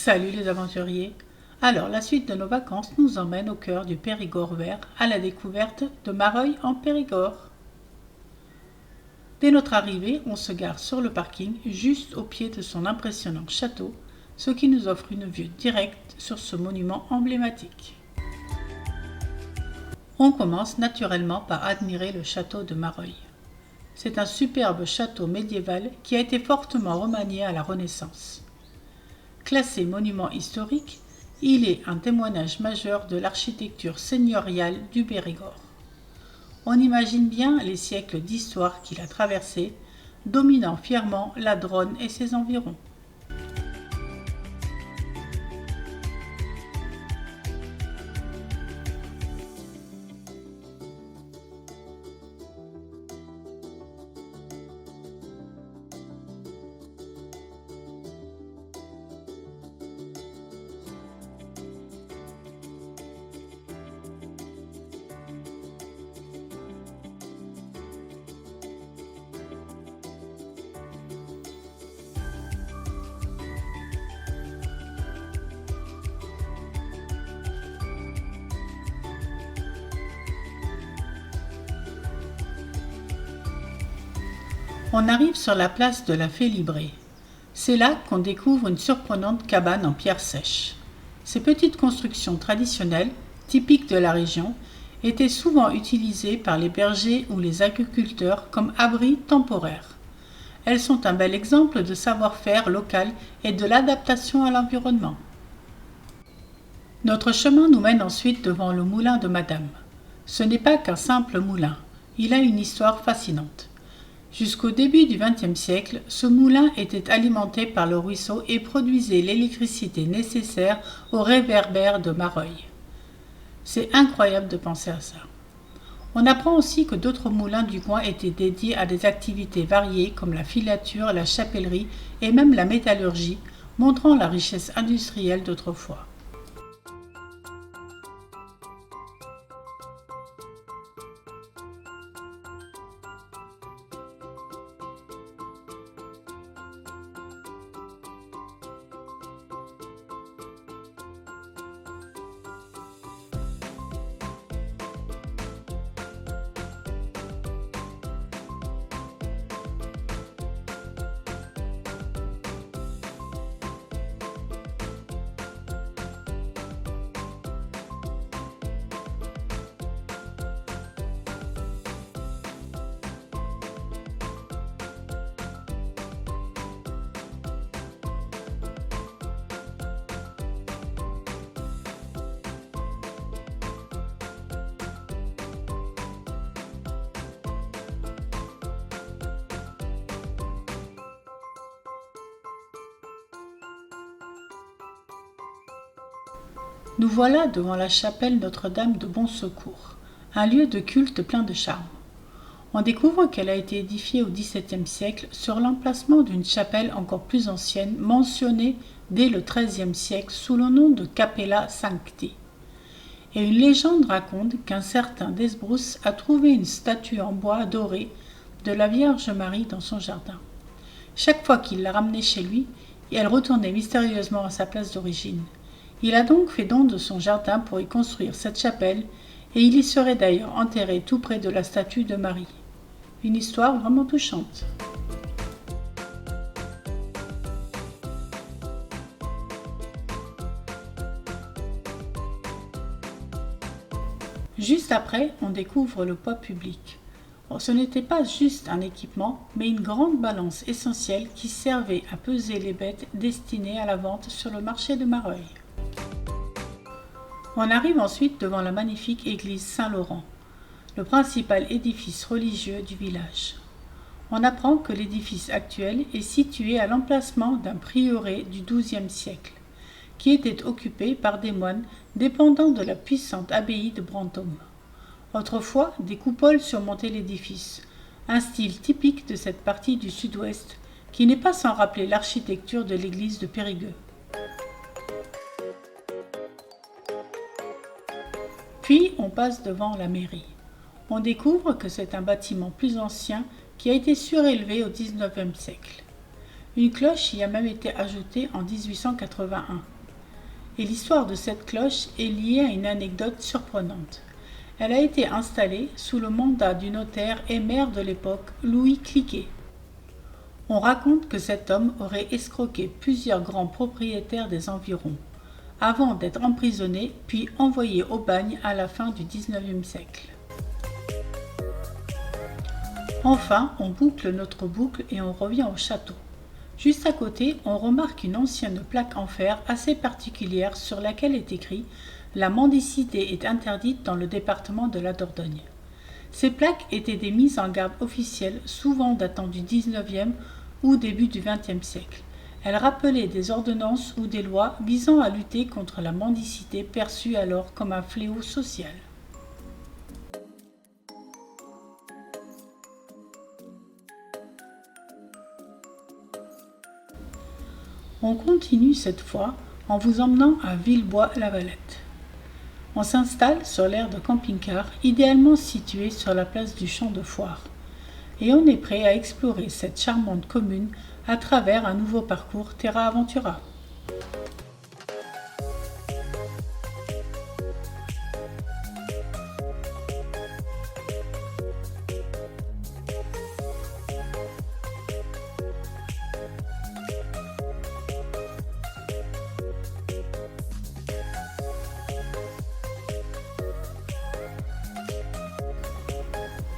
Salut les aventuriers! Alors la suite de nos vacances nous emmène au cœur du Périgord vert à la découverte de Mareuil en Périgord. Dès notre arrivée, on se gare sur le parking juste au pied de son impressionnant château, ce qui nous offre une vue directe sur ce monument emblématique. On commence naturellement par admirer le château de Mareuil. C'est un superbe château médiéval qui a été fortement remanié à la Renaissance. Classé monument historique, il est un témoignage majeur de l'architecture seigneuriale du Périgord. On imagine bien les siècles d'histoire qu'il a traversés, dominant fièrement la Dronne et ses environs. On arrive sur la place de la Félibrée. C'est là qu'on découvre une surprenante cabane en pierre sèche. Ces petites constructions traditionnelles, typiques de la région, étaient souvent utilisées par les bergers ou les agriculteurs comme abris temporaires. Elles sont un bel exemple de savoir-faire local et de l'adaptation à l'environnement. Notre chemin nous mène ensuite devant le moulin de Madame. Ce n'est pas qu'un simple moulin, il a une histoire fascinante. Jusqu'au début du XXe siècle, ce moulin était alimenté par le ruisseau et produisait l'électricité nécessaire au réverbère de Mareuil. C'est incroyable de penser à ça. On apprend aussi que d'autres moulins du coin étaient dédiés à des activités variées comme la filature, la chapellerie et même la métallurgie, montrant la richesse industrielle d'autrefois. Nous voilà devant la chapelle Notre-Dame de Bon Secours, un lieu de culte plein de charme. On découvre qu'elle a été édifiée au XVIIe siècle sur l'emplacement d'une chapelle encore plus ancienne mentionnée dès le XIIIe siècle sous le nom de Capella Sancti. Et une légende raconte qu'un certain Desbrousse a trouvé une statue en bois doré de la Vierge Marie dans son jardin. Chaque fois qu'il la ramenait chez lui, elle retournait mystérieusement à sa place d'origine. Il a donc fait don de son jardin pour y construire cette chapelle et il y serait d'ailleurs enterré tout près de la statue de Marie. Une histoire vraiment touchante. Juste après, on découvre le poids public. Ce n'était pas juste un équipement, mais une grande balance essentielle qui servait à peser les bêtes destinées à la vente sur le marché de Mareuil. On arrive ensuite devant la magnifique église Saint-Laurent, le principal édifice religieux du village. On apprend que l'édifice actuel est situé à l'emplacement d'un prieuré du XIIe siècle, qui était occupé par des moines dépendant de la puissante abbaye de Brantôme. Autrefois, des coupoles surmontaient l'édifice, un style typique de cette partie du sud-ouest qui n'est pas sans rappeler l'architecture de l'église de Périgueux. Puis on passe devant la mairie. On découvre que c'est un bâtiment plus ancien qui a été surélevé au XIXe siècle. Une cloche y a même été ajoutée en 1881. Et l'histoire de cette cloche est liée à une anecdote surprenante. Elle a été installée sous le mandat du notaire et maire de l'époque, Louis Cliquet. On raconte que cet homme aurait escroqué plusieurs grands propriétaires des environs, avant d'être emprisonné puis envoyé au bagne à la fin du XIXe siècle. Enfin, on boucle notre boucle et on revient au château. Juste à côté, on remarque une ancienne plaque en fer assez particulière sur laquelle est écrit « La mendicité est interdite dans le département de la Dordogne ». Ces plaques étaient des mises en garde officielles, souvent datant du XIXe ou début du XXe siècle. Elles rappelaient des ordonnances ou des lois visant à lutter contre la mendicité perçue alors comme un fléau social. On continue cette fois en vous emmenant à Villebois-la-Valette. On s'installe sur l'aire de camping-car, idéalement situé sur la place du champ de foire. Et on est prêt à explorer cette charmante commune à travers un nouveau parcours Terra Aventura.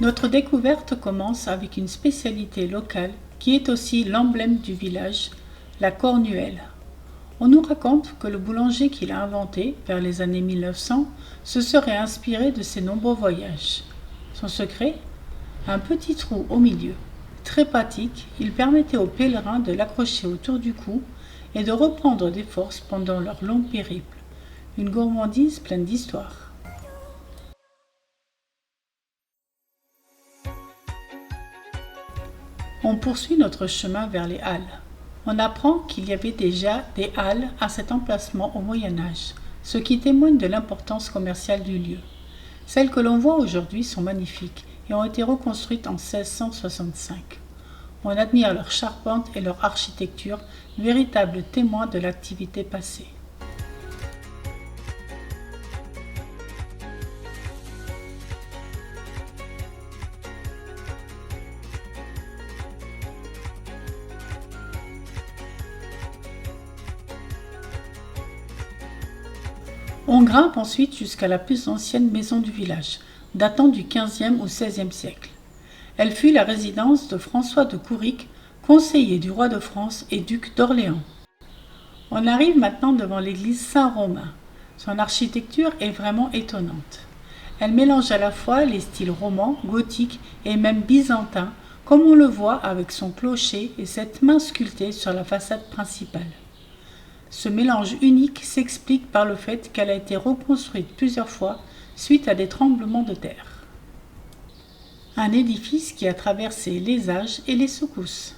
Notre découverte commence avec une spécialité locale qui est aussi l'emblème du village, la cornuelle. On nous raconte que le boulanger qui l'a inventé, vers les années 1900, se serait inspiré de ses nombreux voyages. Son secret ? Un petit trou au milieu. Très pratique, il permettait aux pèlerins de l'accrocher autour du cou et de reprendre des forces pendant leur long périple. Une gourmandise pleine d'histoire. On poursuit notre chemin vers les halles. On apprend qu'il y avait déjà des halles à cet emplacement au Moyen Âge, ce qui témoigne de l'importance commerciale du lieu. Celles que l'on voit aujourd'hui sont magnifiques et ont été reconstruites en 1665. On admire leur charpente et leur architecture, véritables témoins de l'activité passée. On grimpe ensuite jusqu'à la plus ancienne maison du village, datant du XVe ou XVIe siècle. Elle fut la résidence de François de Couric, conseiller du roi de France et duc d'Orléans. On arrive maintenant devant l'église Saint-Romain. Son architecture est vraiment étonnante. Elle mélange à la fois les styles roman, gothique et même byzantin, comme on le voit avec son clocher et cette main sculptée sur la façade principale. Ce mélange unique s'explique par le fait qu'elle a été reconstruite plusieurs fois suite à des tremblements de terre. Un édifice qui a traversé les âges et les secousses.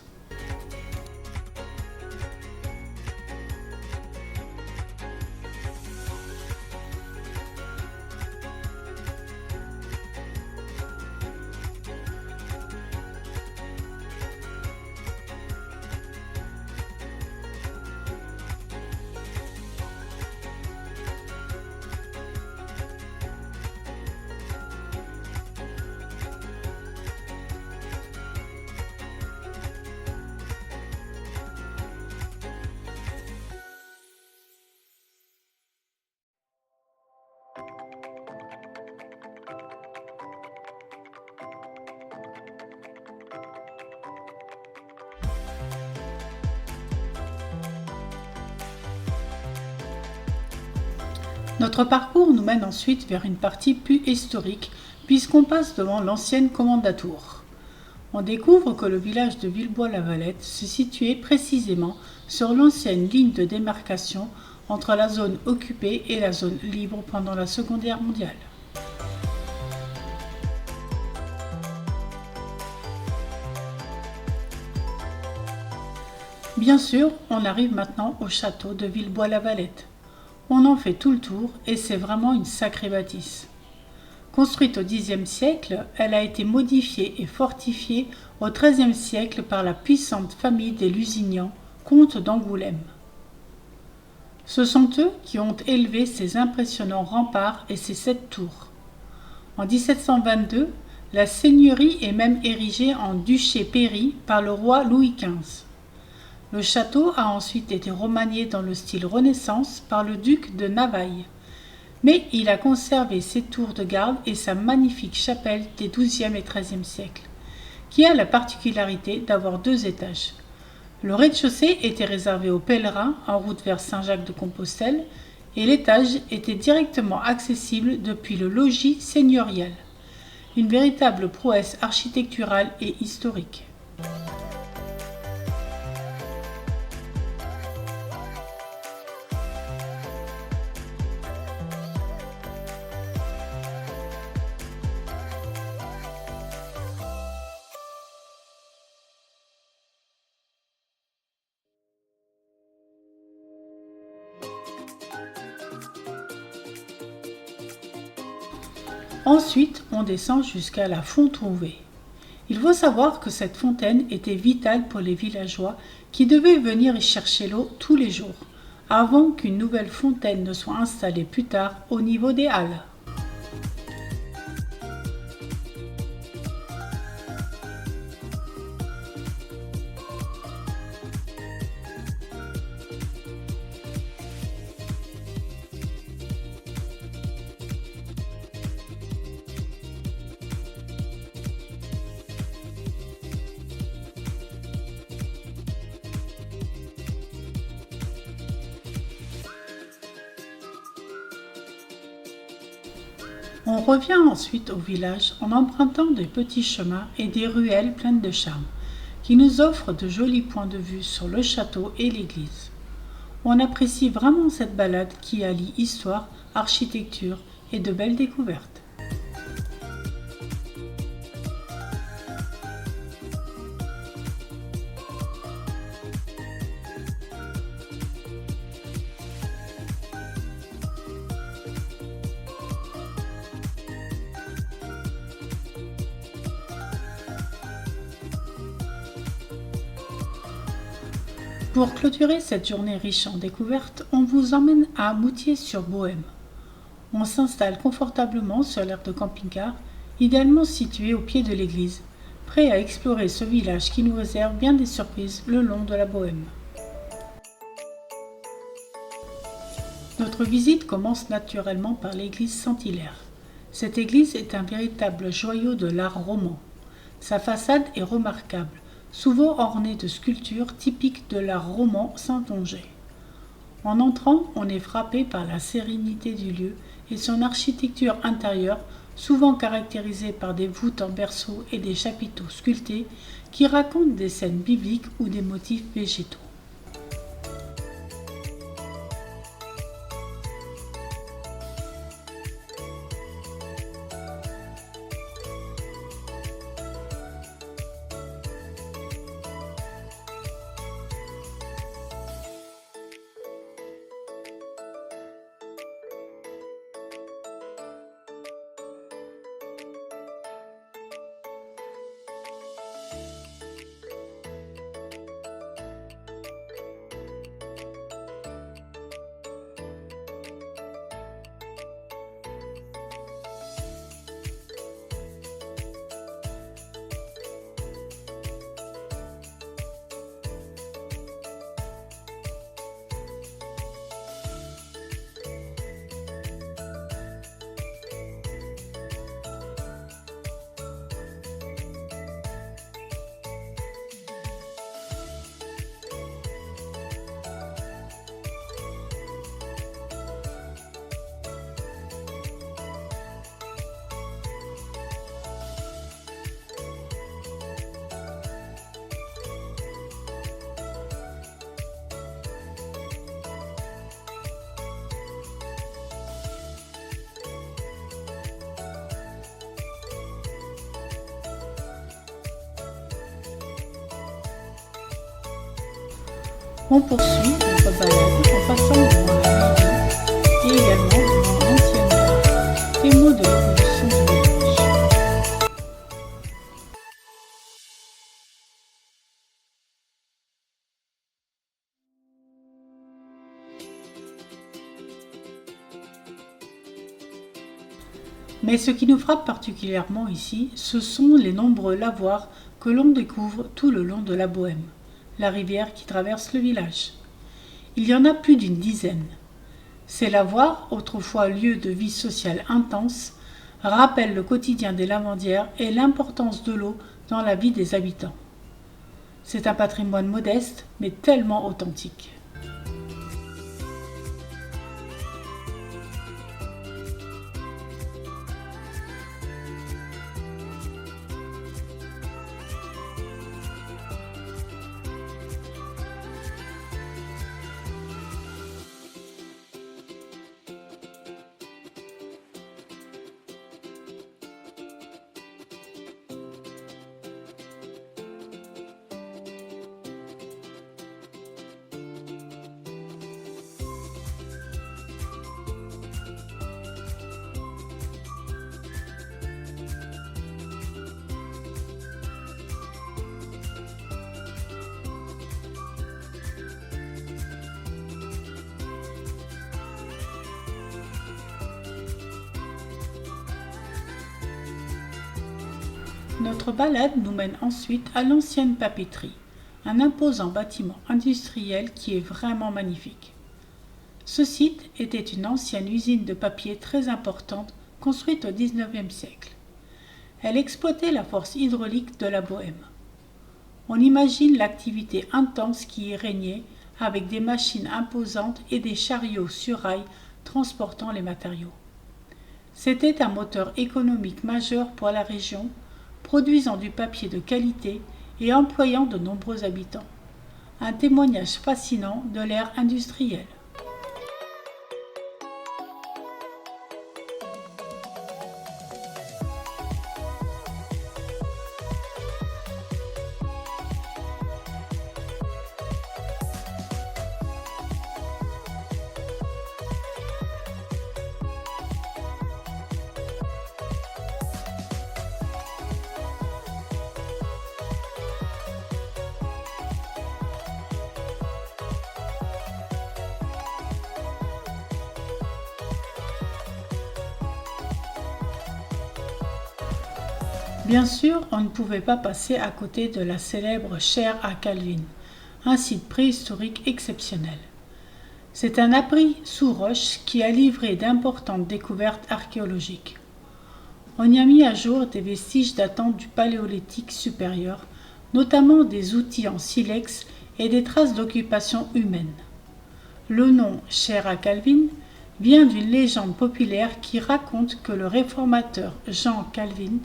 Notre parcours nous mène ensuite vers une partie plus historique, puisqu'on passe devant l'ancienne Commendatour. On découvre que le village de Villebois-la-Valette se situait précisément sur l'ancienne ligne de démarcation entre la zone occupée et la zone libre pendant la Seconde Guerre mondiale. Bien sûr, on arrive maintenant au château de Villebois-la-Valette. On en fait tout le tour et c'est vraiment une sacrée bâtisse. Construite au Xe siècle, elle a été modifiée et fortifiée au XIIIe siècle par la puissante famille des Lusignan, comtes d'Angoulême. Ce sont eux qui ont élevé ces impressionnants remparts et ces 7 tours. En 1722, la seigneurie est même érigée en duché-pairie par le roi Louis XV. Le château a ensuite été remanié dans le style Renaissance par le duc de Navailles, mais il a conservé ses tours de garde et sa magnifique chapelle des XIIe et XIIIe siècles, qui a la particularité d'avoir 2 étages. Le rez-de-chaussée était réservé aux pèlerins en route vers Saint-Jacques-de-Compostelle et l'étage était directement accessible depuis le logis seigneurial. Une véritable prouesse architecturale et historique. Ensuite, on descend jusqu'à la Font-Trouvé. Il faut savoir que cette fontaine était vitale pour les villageois qui devaient venir y chercher l'eau tous les jours, avant qu'une nouvelle fontaine ne soit installée plus tard au niveau des halles. On revient ensuite au village en empruntant des petits chemins et des ruelles pleines de charme, qui nous offrent de jolis points de vue sur le château et l'église. On apprécie vraiment cette balade qui allie histoire, architecture et de belles découvertes. Pour clôturer cette journée riche en découvertes, on vous emmène à Moutier-sur-Bohême. On s'installe confortablement sur l'aire de camping-car, idéalement situé au pied de l'église, prêt à explorer ce village qui nous réserve bien des surprises le long de la Bohême. Notre visite commence naturellement par l'église Saint-Hilaire. Cette église est un véritable joyau de l'art roman. Sa façade est remarquable, souvent ornée de sculptures typiques de l'art roman saintongeais. En entrant, on est frappé par la sérénité du lieu et son architecture intérieure, souvent caractérisée par des voûtes en berceau et des chapiteaux sculptés qui racontent des scènes bibliques ou des motifs végétaux. On poursuit notre balade en passant devant la mairie et également devant l'ancienne gare, témoin de l'évolution du village. Mais ce qui nous frappe particulièrement ici, ce sont les nombreux lavoirs que l'on découvre tout le long de la Bohême, la rivière qui traverse le village. Il y en a plus d'une dizaine. Ces lavoirs, autrefois lieux de vie sociale intense, rappellent le quotidien des lavandières et l'importance de l'eau dans la vie des habitants. C'est un patrimoine modeste, mais tellement authentique. Notre balade nous mène ensuite à l'ancienne papeterie, un imposant bâtiment industriel qui est vraiment magnifique. Ce site était une ancienne usine de papier très importante construite au XIXe siècle. Elle exploitait la force hydraulique de la Bohême. On imagine l'activité intense qui y régnait avec des machines imposantes et des chariots sur rails transportant les matériaux. C'était un moteur économique majeur pour la région, produisant du papier de qualité et employant de nombreux habitants. Un témoignage fascinant de l'ère industrielle. Bien sûr, on ne pouvait pas passer à côté de la célèbre chaire à Calvin, un site préhistorique exceptionnel. C'est un abri sous roche qui a livré d'importantes découvertes archéologiques. On y a mis à jour des vestiges datant du Paléolithique supérieur, notamment des outils en silex et des traces d'occupation humaine. Le nom chaire à Calvin vient d'une légende populaire qui raconte que le réformateur Jean Calvin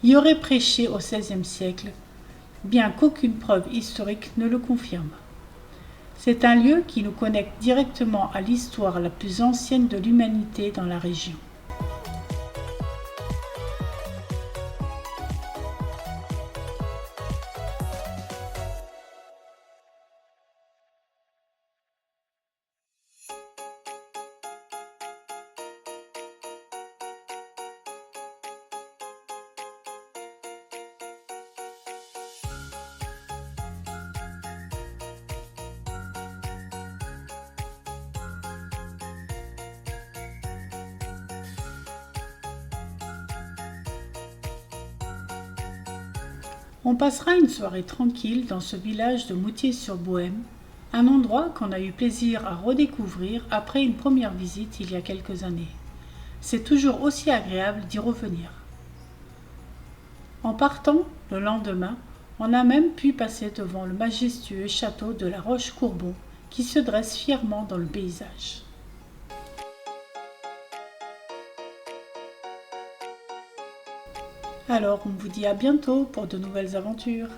y aurait prêché au XVIe siècle, bien qu'aucune preuve historique ne le confirme. C'est un lieu qui nous connecte directement à l'histoire la plus ancienne de l'humanité dans la région. On passera une soirée tranquille dans ce village de Moutier-sur-Bohême, un endroit qu'on a eu plaisir à redécouvrir après une première visite il y a quelques années. C'est toujours aussi agréable d'y revenir. En partant, le lendemain, on a même pu passer devant le majestueux château de la Roche-Courbon qui se dresse fièrement dans le paysage. Alors, on vous dit à bientôt pour de nouvelles aventures.